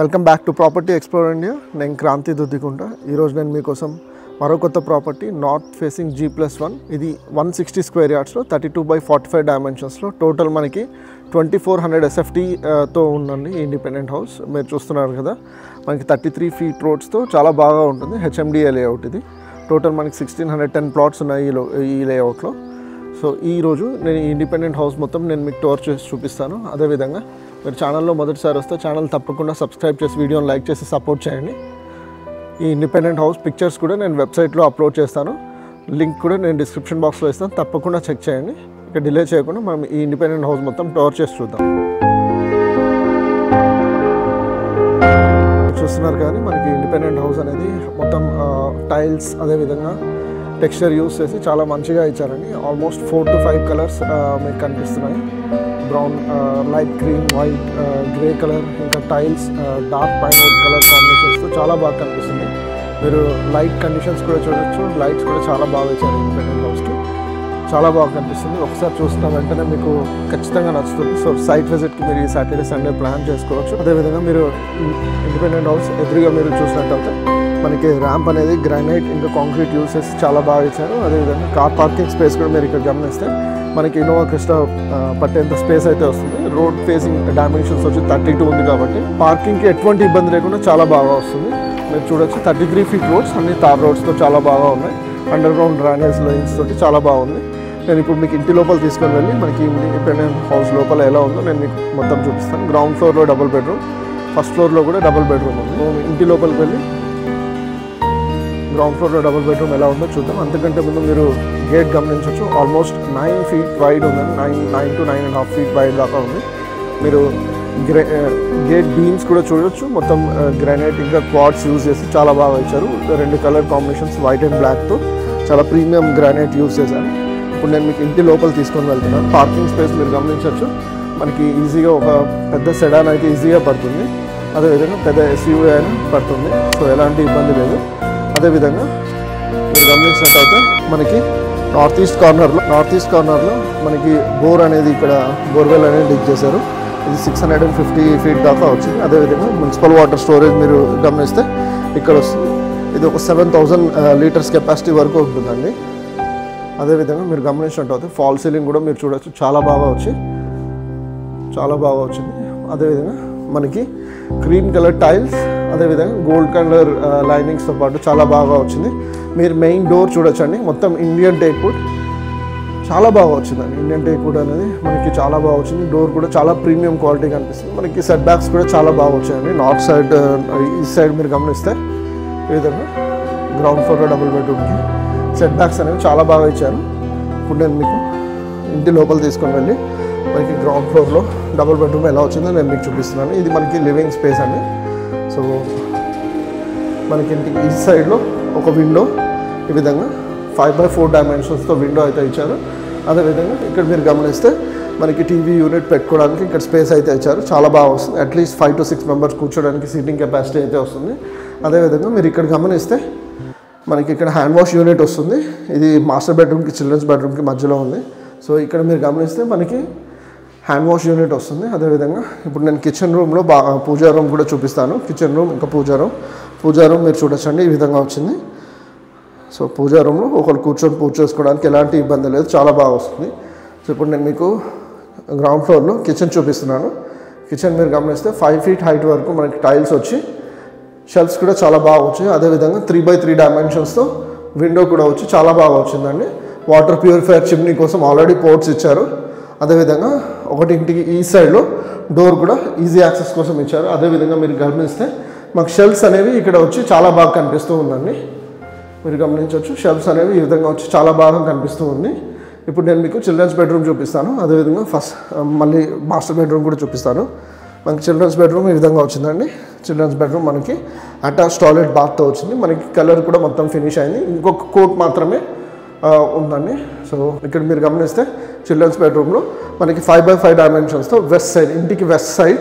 Welcome back to property explore India. నేను క్రాంతి దుద్దికుంట. ఈరోజు నేను మీకోసం మరో కొత్త ప్రాపర్టీ నార్త్ ఫేసింగ్ G+1. ఇది 160 స్క్వేర్ యార్డ్స్లో 32/45 డైమెన్షన్స్లో టోటల్ మనకి 2400 SFTతో ఉందండి. ఇండిపెండెంట్ హౌస్ మీరు చూస్తున్నారు కదా, మనకి 33 ఫీట్ రోడ్స్తో చాలా బాగా ఉంటుంది. HMDA లేఅవుట్ ఇది. టోటల్ మనకి 1610 ప్లాట్స్ ఉన్నాయి ఈ లేఅవుట్లో. సో ఈరోజు నేను ఈ ఇండిపెండెంట్ హౌస్ మొత్తం నేను మీకు టూర్ చేసి చూపిస్తాను. అదేవిధంగా మీరు ఛానల్లో మొదటిసారి వస్తే ఛానల్ తప్పకుండా సబ్స్క్రైబ్ చేసి వీడియోని లైక్ చేసి సపోర్ట్ చేయండి. ఈ ఇండిపెండెంట్ హౌస్ పిక్చర్స్ కూడా నేను వెబ్సైట్లో అప్లోడ్ చేస్తాను. లింక్ కూడా నేను డిస్క్రిప్షన్ బాక్స్లో ఇస్తాను, తప్పకుండా చెక్ చేయండి. ఇక డిలే చేయకుండా మనం ఈ ఇండిపెండెంట్ హౌస్ మొత్తం టూర్ చేసి చూద్దాం. చూస్తున్నారు కానీ మనకి ఇండిపెండెంట్ హౌస్ అనేది మొత్తం టైల్స్ అదేవిధంగా టెక్స్చర్ యూస్ చేసి చాలా మంచిగా ఇచ్చారండి. ఆల్మోస్ట్ 4 to 5 కలర్స్ మీకు కనిపిస్తున్నాయి. Brown, light cream, white, grey colour, ఇంకా టైల్స్ డార్క్ పైన్ కలర్ కాంబినేషన్స్తో చాలా బాగా కనిపిస్తుంది. మీరు లైట్ కండిషన్స్ కూడా చూడొచ్చు. లైట్స్ కూడా చాలా బాగా ఇచ్చారు ఇండిపెండెంట్ హౌస్కి. చాలా బాగా కనిపిస్తుంది. ఒకసారి చూసిన వెంటనే మీకు ఖచ్చితంగా నచ్చుతుంది. సో సైట్ విజిట్కి మీరు ఈ సాటర్డే సండే ప్లాన్ చేసుకోవచ్చు. అదేవిధంగా మీరు ఇండిపెండెంట్ హౌస్ ఎదురుగా మీరు చూసినట్టయితే మనకి ర్యాంప్ అనేది గ్రానైట్ ఇంకా కాంక్రీట్ యూస్ చేసి చాలా బాగా ఇచ్చారు. అదేవిధంగా కార్ పార్కింగ్ స్పేస్ కూడా మీరు ఇక్కడ గమనిస్తే మనకి ఇన్నోవా క్రిస్టా పట్టేంత స్పేస్ అయితే వస్తుంది. రోడ్ ఫేసింగ్ డైమెన్షన్స్ వచ్చి 32 ఉంది కాబట్టి పార్కింగ్కి ఎటువంటి ఇబ్బంది లేకుండా చాలా బాగా వస్తుంది. మీరు చూడొచ్చు 33 ఫీట్ రోడ్స్ అన్ని తార్ రోడ్స్తో చాలా బాగా ఉన్నాయి. అండర్ గ్రౌండ్ డ్రైనేజ్ లైన్స్ తోటి చాలా బాగుంది. నేను ఇప్పుడు మీకు ఇంటి లోపల తీసుకొని వెళ్ళి మనకి ఇండిపెండెంట్ హౌస్ లోపల ఎలా ఉందో నేను మీకు మొత్తం చూపిస్తాను. గ్రౌండ్ ఫ్లోర్లో డబుల్ బెడ్రూమ్, ఫస్ట్ ఫ్లోర్లో కూడా డబుల్ బెడ్రూమ్ ఉంది. ఇంటి లోపలికి వెళ్ళి గ్రౌండ్ ఫ్లోర్లో డబుల్ బెడ్రూమ్ ఎలా ఉందో చూద్దాం. అంతకంటే ముందు మీరు గేట్ గమనించవచ్చు. ఆల్మోస్ట్ 9 ఫీట్ వైడ్ ఉందండి. 9 to 9.5 ఫీట్ వైడ్ దాకా ఉంది. మీరు గేట్ బీమ్స్ కూడా చూడొచ్చు. మొత్తం గ్రానైట్ ఇంకా క్వాడ్స్ యూజ్ చేసి చాలా బాగా ఇచ్చారు. 2 కలర్ కాంబినేషన్స్ వైట్ అండ్ బ్లాక్తో చాలా ప్రీమియం గ్రానైట్ యూజ్ చేశారు. ఇప్పుడు నేను మీకు ఇంటి లోపల తీసుకొని వెళ్తున్నాను. పార్కింగ్ స్పేస్ మీరు గమనించవచ్చు. మనకి ఈజీగా ఒక పెద్ద సెడాన్ అయితే ఈజీగా పడుతుంది. అదేవిధంగా పెద్ద SUV అయినా పడుతుంది. సో ఎలాంటి ఇబ్బంది లేదు. అదేవిధంగా మీరు గమనించినట్లయితే మనకి నార్త్ ఈస్ట్ కార్నర్లో మనకి బోర్ అనేది ఇక్కడ బోర్వెల్ అనేది డిగ్ చేశారు. ఇది 650 ఫీట్ దాకా వచ్చింది. అదేవిధంగా మున్సిపల్ వాటర్ స్టోరేజ్ మీరు గమనిస్తే ఇక్కడ వస్తుంది. ఇది ఒక 7000 లీటర్స్ కెపాసిటీ వరకు ఉంటుందండి. అదేవిధంగా మీరు గమనించినట్లయితే ఫాల్ సీలింగ్ కూడా మీరు చూడవచ్చు. చాలా బాగా వచ్చింది. అదేవిధంగా మనకి క్రీమ్ కలర్ టైల్స్, అదేవిధంగా గోల్డ్ కలర్ లైనింగ్స్తో పాటు చాలా బాగా వచ్చింది. మీరు మెయిన్ డోర్ చూడొచ్చండి. మొత్తం ఇండియన్ టేక్వుడ్ చాలా బాగా వచ్చిందండి. ఇండియన్ టేక్వుడ్ అనేది మనకి చాలా బాగా వచ్చింది. డోర్ కూడా చాలా ప్రీమియం క్వాలిటీ కనిపిస్తుంది. మనకి సెట్ బ్యాక్స్ కూడా చాలా బాగా వచ్చాయండి. నార్త్ సైడ్ ఈ సైడ్ మీరు గమనిస్తే ఈ విధంగా గ్రౌండ్ ఫ్లోర్లో డబుల్ బెడ్రూమ్కి సెట్ బ్యాక్స్ అనేవి చాలా బాగా ఇచ్చారు. ఇప్పుడు నేను మీకు ఇంటి లోపల తీసుకొని వెళ్ళి మనకి గ్రౌండ్ ఫ్లోర్లో డబుల్ బెడ్రూమ్ ఎలా వచ్చిందో నేను మీకు చూపిస్తున్నాను. ఇది మనకి లివింగ్ స్పేస్ అండి. సో మనకి ఇంటికి ఈ సైడ్లో ఒక విండో ఈ విధంగా 5/4 డైమెన్షన్స్తో విండో అయితే ఇచ్చారు. అదేవిధంగా ఇక్కడ మీరు గమనిస్తే మనకి టీవీ యూనిట్ పెట్టుకోవడానికి ఇక్కడ స్పేస్ అయితే ఇచ్చారు. చాలా బాగా వస్తుంది. అట్లీస్ట్ 5 to 6 మెంబర్స్ కూర్చోడానికి సీటింగ్ కెపాసిటీ అయితే వస్తుంది. అదేవిధంగా మీరు ఇక్కడ గమనిస్తే మనకి ఇక్కడ హ్యాండ్ వాష్ యూనిట్ వస్తుంది. ఇది మాస్టర్ బెడ్రూమ్కి చిల్డ్రన్స్ బెడ్రూమ్కి మధ్యలో ఉంది. సో ఇక్కడ మీరు గమనిస్తే మనకి హ్యాండ్ వాష్ యూనిట్ వస్తుంది. అదేవిధంగా ఇప్పుడు నేను కిచెన్ రూమ్లో పూజా రూమ్ కూడా చూపిస్తాను. కిచెన్ రూమ్ ఇంకా పూజా రూమ్ మీరు చూడొచ్చండి. ఈ విధంగా వచ్చింది. సో పూజా రూమ్లో ఒకరు కూర్చొని పూజ చేసుకోవడానికి ఎలాంటి ఇబ్బంది లేదు, చాలా బాగా వస్తుంది. సో ఇప్పుడు నేను మీకు గ్రౌండ్ ఫ్లోర్లో కిచెన్ చూపిస్తున్నాను. కిచెన్ మీరు గమనిస్తే 5 ఫీట్ హైట్ వరకు మనకి టైల్స్ వచ్చి షెల్ఫ్స్ కూడా చాలా బాగా వచ్చాయి. అదేవిధంగా 3/3 డైమెన్షన్స్తో విండో కూడా వచ్చి చాలా బాగా వచ్చిందండి. వాటర్ ప్యూరిఫైయర్ చిమ్నీ కోసం ఆల్రెడీ పోర్ట్స్ ఇచ్చారు. అదేవిధంగా ఒకటి ఇంటికి ఈ సైడ్లో డోర్ కూడా ఈజీ యాక్సెస్ కోసం ఇచ్చారు. అదేవిధంగా మీరు గమనిస్తే మాకు షెల్ఫ్స్ అనేవి ఇక్కడ వచ్చి చాలా బాగా కనిపిస్తూ ఉందండి. మీరు గమనించవచ్చు షెల్ఫ్స్ అనేవి ఈ విధంగా వచ్చి చాలా బాగా కనిపిస్తూ ఉంది. ఇప్పుడు నేను మీకు చిల్డ్రన్స్ బెడ్రూమ్ చూపిస్తాను. అదేవిధంగా మళ్ళీ మాస్టర్ బెడ్రూమ్ కూడా చూపిస్తాను. మనకి చిల్డ్రన్స్ బెడ్రూమ్ ఈ విధంగా వచ్చిందండి. చిల్డ్రన్స్ బెడ్రూమ్ మనకి అటాచ్ టాయిలెట్ బాత్తో వచ్చింది. మనకి కలర్ కూడా మొత్తం ఫినిష్ అయింది. ఇంకొక కోట్ మాత్రమే ఉందండి. సో ఇక్కడ మీరు గమనిస్తే చిల్డ్రన్స్ బెడ్రూమ్లో మనకి 5/5 డైమెన్షన్స్తో ఇంటికి వెస్ట్ సైడ్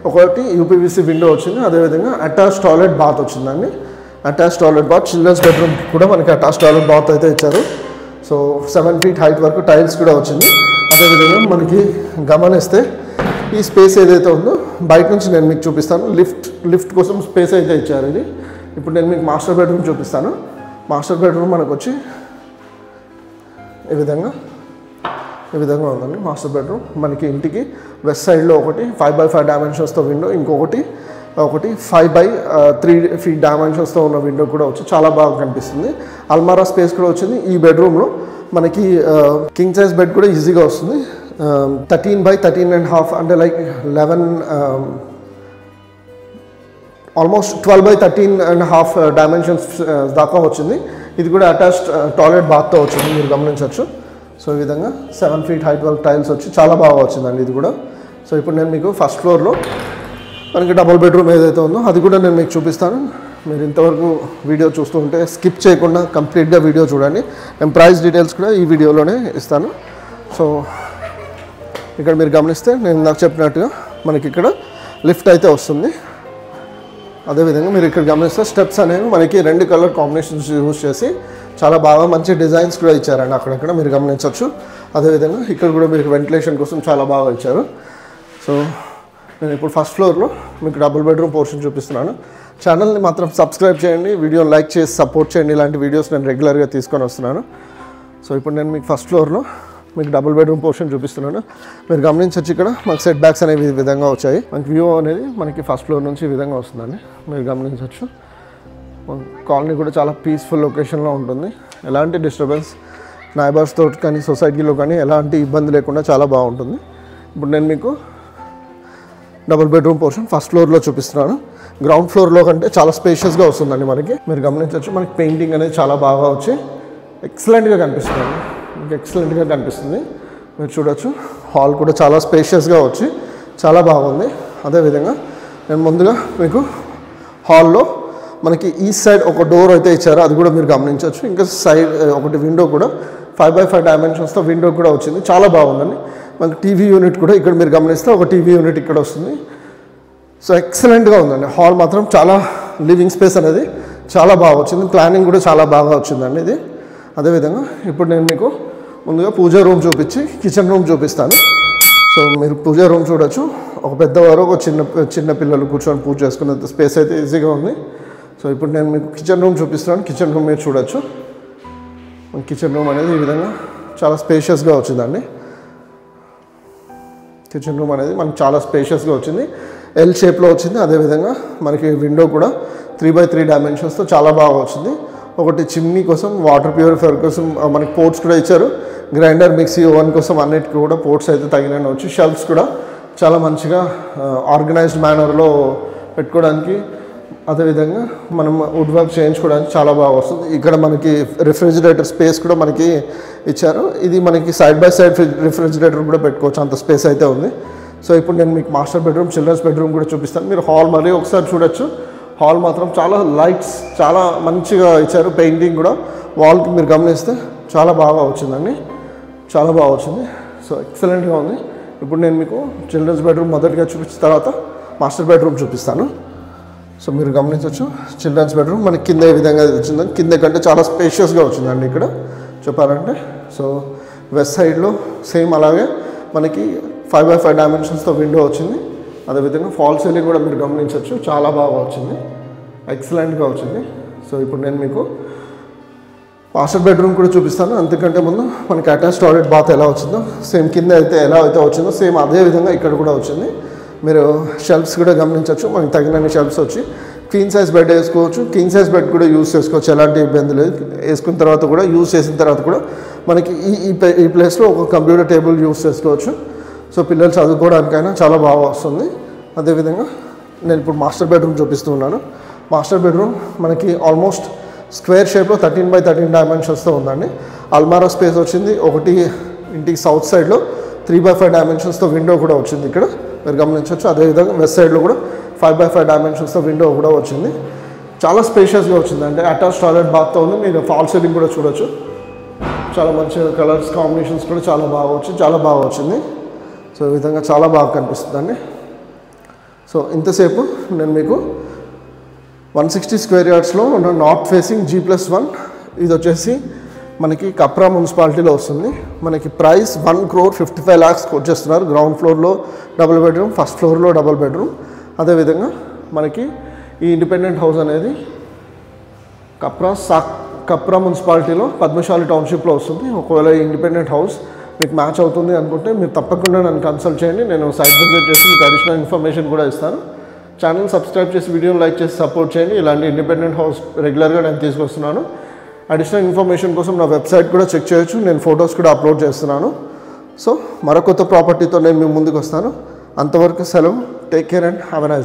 ఒకటి UPVC విండో వచ్చింది. అదేవిధంగా అటాచ్ టాయిలెట్ బాత్ వచ్చిందండి. అటాచ్ టాయిలెట్ బాత్ చిల్డ్రన్స్ బెడ్రూమ్కి కూడా మనకి అటాచ్ టాయిలెట్ బాత్ అయితే ఇచ్చారు. సో 7 ఫీట్ హైట్ వరకు టైల్స్ కూడా వచ్చింది. అదేవిధంగా మనకి గమనిస్తే ఈ స్పేస్ ఏదైతే ఉందో బయట నుంచి నేను మీకు చూపిస్తాను. లిఫ్ట్ కోసం స్పేస్ అయితే ఇచ్చారు ఇది. ఇప్పుడు నేను మీకు మాస్టర్ బెడ్రూమ్ చూపిస్తాను. మాస్టర్ బెడ్రూమ్ మనకు వచ్చి ఈ విధంగా ఉందండి. మాస్టర్ బెడ్రూమ్ మనకి ఇంటికి వెస్ట్ సైడ్లో ఒకటి 5x5 డైమెన్షన్స్తో విండో, ఇంకొకటి 5x3 ఫీట్ డైమెన్షన్స్తో ఉన్న విండో కూడా వచ్చి చాలా బాగా కనిపిస్తుంది. అల్మారా స్పేస్ కూడా వచ్చింది. ఈ బెడ్రూమ్లో మనకి కింగ్ సైజ్ బెడ్ కూడా ఈజీగా వస్తుంది. 13x13.5 అంటే లైక్ 11 ఆల్మోస్ట్ 12x13.5 డైమెన్షన్స్ దాకా వచ్చింది. ఇది కూడా అటాచ్డ్ టాయిలెట్ బాత్తో వచ్చింది, మీరు గమనించవచ్చు. సో ఈ విధంగా 7 feet హైట్ వర్క్ టైల్స్ వచ్చి చాలా బాగా వచ్చిందండి ఇది కూడా. సో ఇప్పుడు నేను మీకు ఫస్ట్ ఫ్లోర్లో మనకి డబుల్ బెడ్రూమ్ ఏదైతే ఉందో అది కూడా నేను మీకు చూపిస్తాను. మీరు ఇంతవరకు వీడియో చూస్తూ ఉంటే స్కిప్ చేయకుండా కంప్లీట్గా వీడియో చూడండి. నేను ప్రైస్ డీటెయిల్స్ కూడా ఈ వీడియోలోనే ఇస్తాను. సో ఇక్కడ మీరు గమనిస్తే నేను నాకు చెప్పినట్టుగా మనకి ఇక్కడ లిఫ్ట్ అయితే వస్తుంది. అదేవిధంగా మీరు ఇక్కడ గమనిస్తే స్టెప్స్ అనేవి మనకి 2 కలర్ కాంబినేషన్స్ యూజ్ చేసి చాలా బాగా మంచి డిజైన్స్ కూడా ఇచ్చారండి. అక్కడక్కడ మీరు గమనించవచ్చు. అదేవిధంగా ఇక్కడ కూడా మీకు వెంటిలేషన్ కోసం చాలా బాగా ఇచ్చారు. సో నేను ఇప్పుడు ఫస్ట్ ఫ్లోర్లో మీకు డబుల్ బెడ్రూమ్ పోర్షన్ చూపిస్తున్నాను. ఛానల్ని మాత్రం సబ్స్క్రైబ్ చేయండి, వీడియోని లైక్ చేసి సపోర్ట్ చేయండి. ఇలాంటి వీడియోస్ నేను రెగ్యులర్గా తీసుకొని వస్తున్నాను. సో ఇప్పుడు నేను మీకు ఫస్ట్ ఫ్లోర్లో మీకు డబుల్ బెడ్రూమ్ పోర్షన్ చూపిస్తున్నాను. మీరు గమనించవచ్చు ఇక్కడ మనకి సెట్ బ్యాక్స్ అనేవి ఈ విధంగా వచ్చాయి. మనకి వ్యూ అనేది మనకి ఫస్ట్ ఫ్లోర్ నుంచి ఈ విధంగా వస్తుందండి, మీరు గమనించవచ్చు. కాలనీ కూడా చాలా పీస్ఫుల్ లొకేషన్లో ఉంటుంది. ఎలాంటి డిస్టర్బెన్స్ నైబర్స్తో కానీ సొసైటీలో కానీ ఎలాంటి ఇబ్బంది లేకుండా చాలా బాగుంటుంది. ఇప్పుడు నేను మీకు డబుల్ బెడ్రూమ్ పోర్షన్ ఫస్ట్ ఫ్లోర్లో చూపిస్తున్నాను. గ్రౌండ్ ఫ్లోర్లో కంటే చాలా స్పేషియస్గా వస్తుందండి మనకి, మీరు గమనించవచ్చు. మనకి పెయింటింగ్ అనేది చాలా బాగా వచ్చి ఎక్సలెంట్గా కనిపిస్తుంది, మీకు ఎక్సలెంట్గా కనిపిస్తుంది. మీరు చూడొచ్చు హాల్ కూడా చాలా స్పేషియస్గా వచ్చి చాలా బాగుంది. అదేవిధంగా నేను ముందుగా మీకు హాల్లో మనకి ఈస్ట్ సైడ్ ఒక డోర్ అయితే ఇచ్చారు, అది కూడా మీరు గమనించవచ్చు. ఇంకా సైడ్ ఒకటి విండో కూడా 5x5 డైమెన్షన్స్తో విండో కూడా వచ్చింది, చాలా బాగుందండి. మనకి టీవీ యూనిట్ కూడా ఇక్కడ మీరు గమనిస్తే ఒక టీవీ యూనిట్ ఇక్కడ వస్తుంది. సో ఎక్సలెంట్గా ఉందండి హాల్ మాత్రం. చాలా లివింగ్ స్పేస్ అనేది చాలా బాగా వచ్చింది, ప్లానింగ్ కూడా చాలా బాగా వచ్చిందండి ఇది. అదేవిధంగా ఇప్పుడు నేను మీకు ముందుగా పూజా రూమ్ చూపించి కిచెన్ రూమ్ చూపిస్తాను. సో మీరు పూజా రూమ్ చూడొచ్చు. ఒక పెద్దవారు ఒక చిన్న పిల్లలు కూర్చొని పూజ చేసుకునేంత స్పేస్ అయితే ఈజీగా ఉంది. సో ఇప్పుడు నేను మీకు కిచెన్ రూమ్ చూపిస్తున్నాను. కిచెన్ రూమ్ మీరు చూడొచ్చు. కిచెన్ రూమ్ అనేది ఈ విధంగా చాలా స్పేషియస్గా వచ్చిందండి. కిచెన్ రూమ్ అనేది మనకు చాలా స్పేషియస్గా వచ్చింది, ఎల్ షేప్లో వచ్చింది. అదేవిధంగా మనకి విండో కూడా 3x3 డైమెన్షన్స్తో చాలా బాగా వచ్చింది. ఒకటి చిమ్నీ కోసం, వాటర్ ప్యూరిఫైయర్ కోసం మనకి పోర్ట్స్ కూడా ఇచ్చారు. గ్రైండర్, మిక్సీ, ఓవెన్ కోసం అన్నిటికీ కూడా పోర్ట్స్ అయితే తగినవి వచ్చి షెల్ఫ్స్ కూడా చాలా మంచిగా ఆర్గనైజ్డ్ మేనర్లో పెట్టుకోవడానికి, అదేవిధంగా మనం వుడ్ వర్క్ చేయించుకోవడానికి చాలా బాగా వస్తుంది. ఇక్కడ మనకి రిఫ్రిజిరేటర్ స్పేస్ కూడా మనకి ఇచ్చారు. ఇది మనకి సైడ్ బై సైడ్ రిఫ్రిజిరేటర్ కూడా పెట్టుకోవచ్చు, అంత స్పేస్ అయితే ఉంది. సో ఇప్పుడు నేను మీకు మాస్టర్ బెడ్రూమ్, చిల్డ్రన్స్ బెడ్రూమ్ కూడా చూపిస్తాను. మీరు హాల్ మరీ ఒకసారి చూడొచ్చు. హాల్ మాత్రం చాలా లైట్స్ చాలా మంచిగా ఇచ్చారు. పెయింటింగ్ కూడా వాల్కి మీరు గమనిస్తే చాలా బాగా వచ్చిందండి, చాలా బాగా వచ్చింది. సో ఎక్సలెంట్గా ఉంది. ఇప్పుడు నేను మీకు చిల్డ్రన్స్ బెడ్రూమ్ మొదటిగా చూపించిన తర్వాత మాస్టర్ బెడ్రూమ్ చూపిస్తాను. సో మీరు గమనించవచ్చు చిల్డ్రన్స్ బెడ్రూమ్ మనకి కింద ఏ విధంగా వచ్చిందని, కింద కంటే చాలా స్పేషియస్గా వచ్చిందండి ఇక్కడ చెప్పాలంటే. సో వెస్ట్ సైడ్లో సేమ్ అలాగే మనకి 5x5 డైమెన్షన్స్తో విండో వచ్చింది. అదేవిధంగా ఫాల్ సీలింగ్ కూడా మీరు గమనించవచ్చు, చాలా బాగా వచ్చింది, ఎక్సలెంట్గా వచ్చింది. సో ఇప్పుడు నేను మీకు మాస్టర్ బెడ్రూమ్ కూడా చూపిస్తాను. అంతకంటే ముందు మనకి అటాచ్ టాయిలెట్ బాత్ ఎలా వచ్చిందో సేమ్ కింద అయితే ఎలా అయితే వచ్చిందో సేమ్ అదే విధంగా ఇక్కడ కూడా వచ్చింది. మీరు షెల్ఫ్స్ కూడా గమనించవచ్చు, మనకి తగినన్ని షెల్ఫ్స్ వచ్చి క్వీన్ సైజ్ బెడ్ వేసుకోవచ్చు, కింగ్ సైజ్ బెడ్ కూడా యూజ్ చేసుకోవచ్చు, ఎలాంటి ఇబ్బంది లేదు. వేసుకున్న తర్వాత కూడా యూజ్ చేసిన తర్వాత కూడా మనకి ఈ ప్లేస్లో ఒక కంప్యూటర్ టేబుల్ యూజ్ చేసుకోవచ్చు. సో పిల్లలు చదువుకోవడానికైనా చాలా బాగా వస్తుంది. అదేవిధంగా నేను ఇప్పుడు మాస్టర్ బెడ్రూమ్ చూపిస్తూ ఉన్నాను. మాస్టర్ బెడ్రూమ్ మనకి ఆల్మోస్ట్ స్క్వేర్ షేప్లో 13x13 డైమెన్షన్స్తో ఉందండి. అల్మారా స్పేస్ వచ్చింది. ఒకటి ఇంటికి సౌత్ సైడ్లో 3x5 డైమెన్షన్స్తో విండో కూడా వచ్చింది, ఇక్కడ మీరు గమనించవచ్చు. అదేవిధంగా వెస్ట్ సైడ్లో కూడా 5x5 డైమెన్షన్స్తో విండో కూడా వచ్చింది. చాలా స్పేషియస్గా వచ్చిందండి. అటాచ్ టాయిలెట్ బాత్తో ఉంది. మీరు ఫాల్ సీలింగ్ కూడా చూడొచ్చు. చాలా మంచి కలర్స్ కాంబినేషన్స్ కూడా చాలా బాగా వచ్చింది. సో ఈ విధంగా చాలా బాగా కనిపిస్తుందండి. సో ఇంతసేపు నేను మీకు 160 స్క్వేర్ యార్డ్స్లో ఉన్న నార్త్ ఫేసింగ్ G+1, ఇది వచ్చేసి మనకి కప్రా మున్సిపాలిటీలో వస్తుంది. మనకి ప్రైస్ 1,55 lakhs కోట్ చేస్తున్నారు. గ్రౌండ్ ఫ్లోర్లో డబుల్ బెడ్రూమ్, ఫస్ట్ ఫ్లోర్లో డబుల్ బెడ్రూమ్. అదేవిధంగా మనకి ఈ ఇండిపెండెంట్ హౌస్ అనేది కప్రా మున్సిపాలిటీలో పద్మశాలి టౌన్షిప్లో వస్తుంది. ఒకవేళ ఈ ఇండిపెండెంట్ హౌస్ మీకు మ్యాచ్ అవుతుంది అనుకుంటే మీరు తప్పకుండా నన్ను కన్సల్ట్ చేయండి. నేను సైట్ విజిట్ చేసి మీకు అడిషనల్ ఇన్ఫర్మేషన్ కూడా ఇస్తాను. ఛానల్ సబ్స్క్రైబ్ చేసి వీడియోని లైక్ చేసి సపోర్ట్ చేయండి. ఇలాంటి ఇండిపెండెంట్ హౌస్ రెగ్యులర్గా నేను తీసుకొస్తున్నాను. అడిషనల్ ఇన్ఫర్మేషన్ కోసం నా వెబ్సైట్ కూడా చెక్ చేయొచ్చు. నేను ఫొటోస్ కూడా అప్లోడ్ చేస్తున్నాను. సో మరో కొత్త ప్రాపర్టీతో నేను మీ ముందుకు వస్తాను. అంతవరకు సెలవు. Take care and have a nice day.